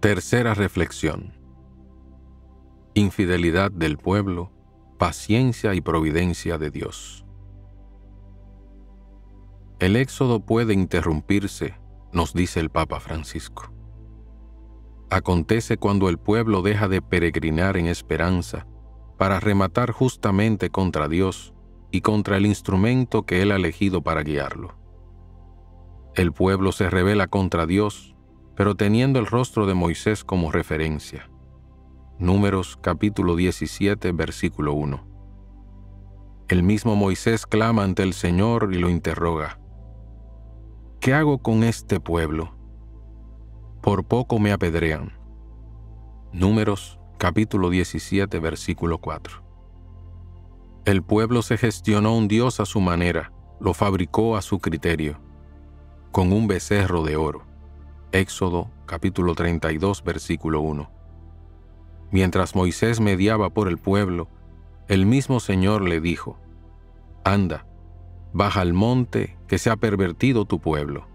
Tercera reflexión. Infidelidad del pueblo, paciencia y providencia de Dios. El éxodo puede interrumpirse, nos dice el Papa Francisco. Acontece cuando el pueblo deja de peregrinar en esperanza para rematar justamente contra Dios y contra el instrumento que Él ha elegido para guiarlo. El pueblo se rebela contra Dios, pero teniendo el rostro de Moisés como referencia. Números capítulo 17, versículo 1. El mismo Moisés clama ante el Señor y lo interroga: ¿qué hago con este pueblo? Por poco me apedrean. Números capítulo 17, versículo 4. El pueblo se gestionó un Dios a su manera, lo fabricó a su criterio, con un becerro de oro. Éxodo capítulo 32, versículo 1. Mientras Moisés mediaba por el pueblo, el mismo Señor le dijo: «Anda, baja al monte, que se ha pervertido tu pueblo».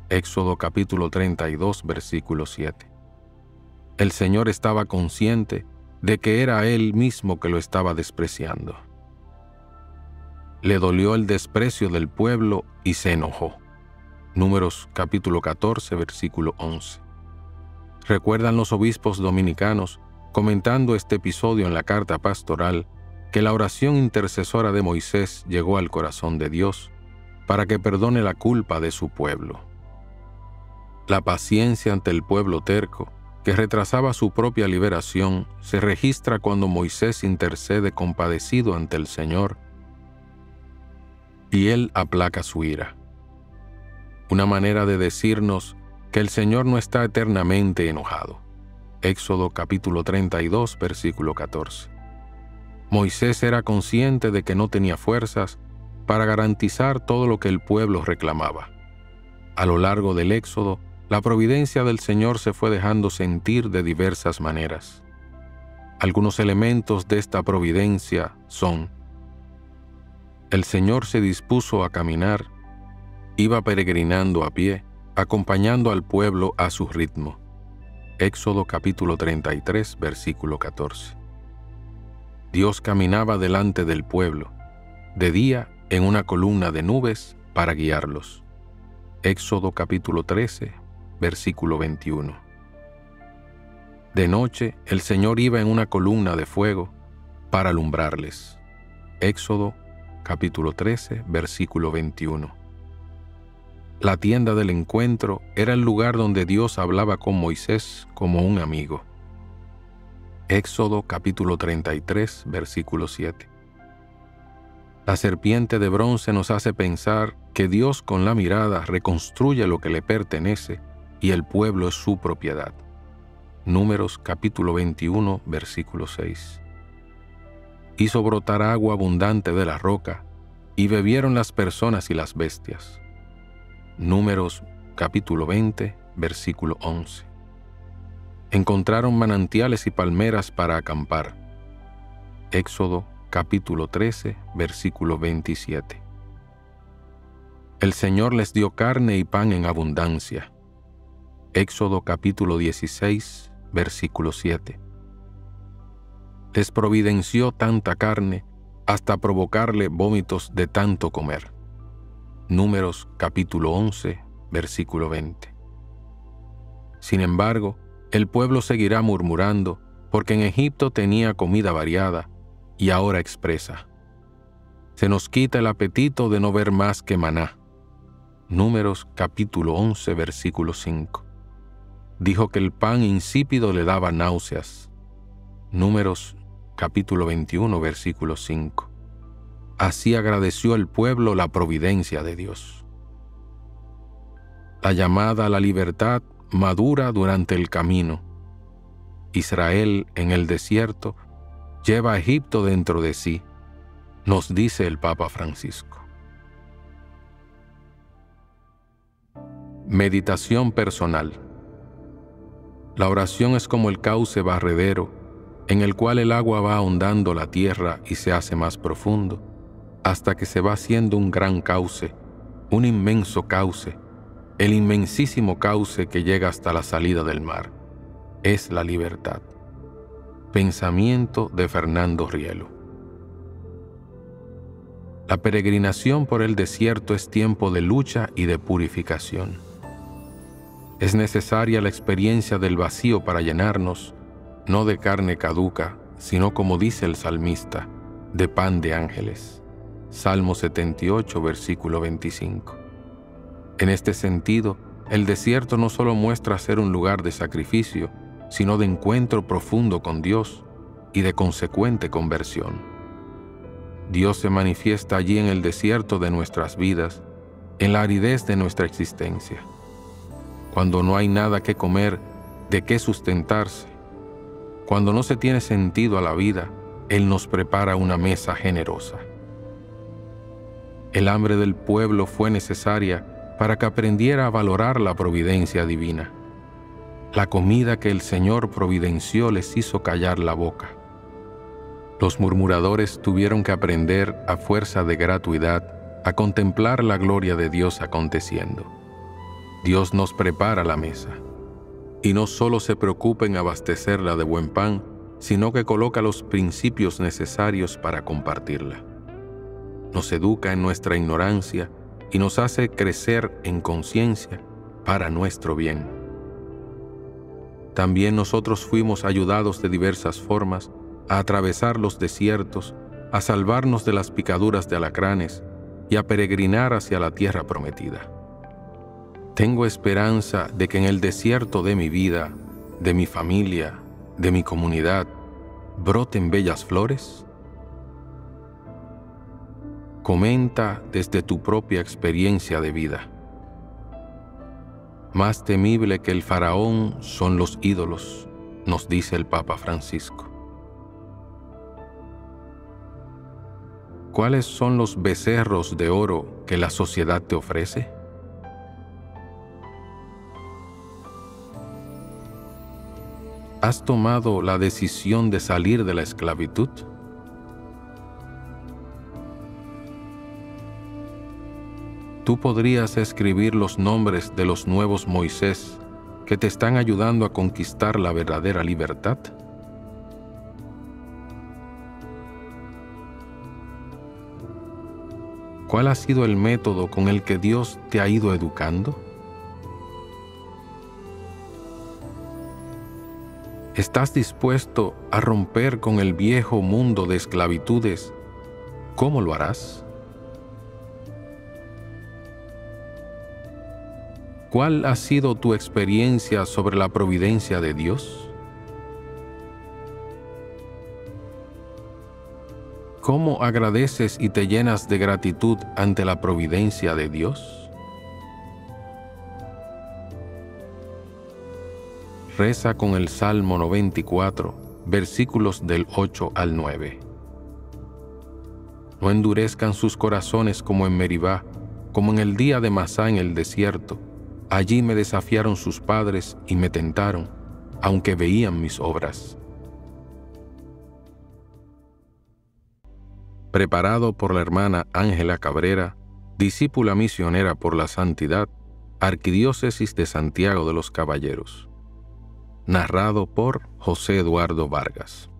Éxodo capítulo 32, versículo 7. El Señor estaba consciente de que era Él mismo que lo estaba despreciando. Le dolió el desprecio del pueblo y se enojó. Números capítulo 14, versículo 11. Recuerdan los obispos dominicanos, comentando este episodio en la carta pastoral, que la oración intercesora de Moisés llegó al corazón de Dios para que perdone la culpa de su pueblo. La paciencia ante el pueblo terco, que retrasaba su propia liberación, se registra cuando Moisés intercede compadecido ante el Señor y Él aplaca su ira. Una manera de decirnos que el Señor no está eternamente enojado. Éxodo capítulo 32, versículo 14. Moisés era consciente de que no tenía fuerzas para garantizar todo lo que el pueblo reclamaba. A lo largo del Éxodo, la providencia del Señor se fue dejando sentir de diversas maneras. Algunos elementos de esta providencia son: el Señor se dispuso a caminar, iba peregrinando a pie, acompañando al pueblo a su ritmo. Éxodo capítulo 33, versículo 14. Dios caminaba delante del pueblo, de día en una columna de nubes para guiarlos. Éxodo capítulo 13, versículo 21. De noche el Señor iba en una columna de fuego para alumbrarles. Éxodo capítulo 13, versículo 21. La tienda del encuentro era el lugar donde Dios hablaba con Moisés como un amigo. Éxodo capítulo 33, versículo 7. La serpiente de bronce nos hace pensar que Dios con la mirada reconstruye lo que le pertenece y el pueblo es su propiedad. Números capítulo 21, versículo 6. Hizo brotar agua abundante de la roca, y bebieron las personas y las bestias. Números capítulo 20, versículo 11. Encontraron manantiales y palmeras para acampar. Éxodo capítulo 13, versículo 27. El Señor les dio carne y pan en abundancia. Éxodo capítulo 16, versículo 7. Les providenció tanta carne hasta provocarle vómitos de tanto comer. Números capítulo 11, versículo 20. Sin embargo, el pueblo seguirá murmurando porque en Egipto tenía comida variada y ahora expresa: se nos quita el apetito de no ver más que maná. Números capítulo 11, versículo 5. Dijo que el pan insípido le daba náuseas. Números capítulo 21, versículo 5. Así agradeció el pueblo la providencia de Dios. La llamada a la libertad madura durante el camino. Israel en el desierto lleva a Egipto dentro de sí, nos dice el Papa Francisco. Meditación personal. La oración es como el cauce barredero en el cual el agua va ahondando la tierra y se hace más profundo, hasta que se va haciendo un gran cauce, un inmenso cauce, el inmensísimo cauce que llega hasta la salida del mar. es la libertad. Pensamiento de Fernando Rielo. La peregrinación por el desierto es tiempo de lucha y de purificación. Es necesaria la experiencia del vacío para llenarnos, no de carne caduca, sino, como dice el salmista, de pan de ángeles. Salmo 78, versículo 25. En este sentido, el desierto no solo muestra ser un lugar de sacrificio, sino de encuentro profundo con Dios y de consecuente conversión. Dios se manifiesta allí en el desierto de nuestras vidas, en la aridez de nuestra existencia. Cuando no hay nada que comer, de qué sustentarse, cuando no se tiene sentido a la vida, Él nos prepara una mesa generosa. El hambre del pueblo fue necesaria para que aprendiera a valorar la providencia divina. La comida que el Señor providenció les hizo callar la boca. Los murmuradores tuvieron que aprender, a fuerza de gratuidad, a contemplar la gloria de Dios aconteciendo. Dios nos prepara la mesa, y no solo se preocupa en abastecerla de buen pan, sino que coloca los principios necesarios para compartirla. Nos educa en nuestra ignorancia y nos hace crecer en conciencia para nuestro bien. También nosotros fuimos ayudados de diversas formas a atravesar los desiertos, a salvarnos de las picaduras de alacranes y a peregrinar hacia la tierra prometida. Tengo esperanza de que en el desierto de mi vida, de mi familia, de mi comunidad, broten bellas flores. Comenta desde tu propia experiencia de vida. Más temible que el faraón son los ídolos, nos dice el Papa Francisco. ¿Cuáles son los becerros de oro que la sociedad te ofrece? ¿Has tomado la decisión de salir de la esclavitud? Tú podrías escribir los nombres de los nuevos Moisés que te están ayudando a conquistar la verdadera libertad. ¿Cuál ha sido el método con el que Dios te ha ido educando? ¿Estás dispuesto a romper con el viejo mundo de esclavitudes? ¿Cómo lo harás? ¿Cuál ha sido tu experiencia sobre la providencia de Dios? ¿Cómo agradeces y te llenas de gratitud ante la providencia de Dios? Reza con el Salmo 94, versículos del 8 al 9. No endurezcan sus corazones como en Meribá, como en el día de Masá en el desierto. Allí me desafiaron sus padres y me tentaron, aunque veían mis obras. Preparado por la hermana Ángela Cabrera, discípula misionera por la santidad, Arquidiócesis de Santiago de los Caballeros. Narrado por José Eduardo Vargas.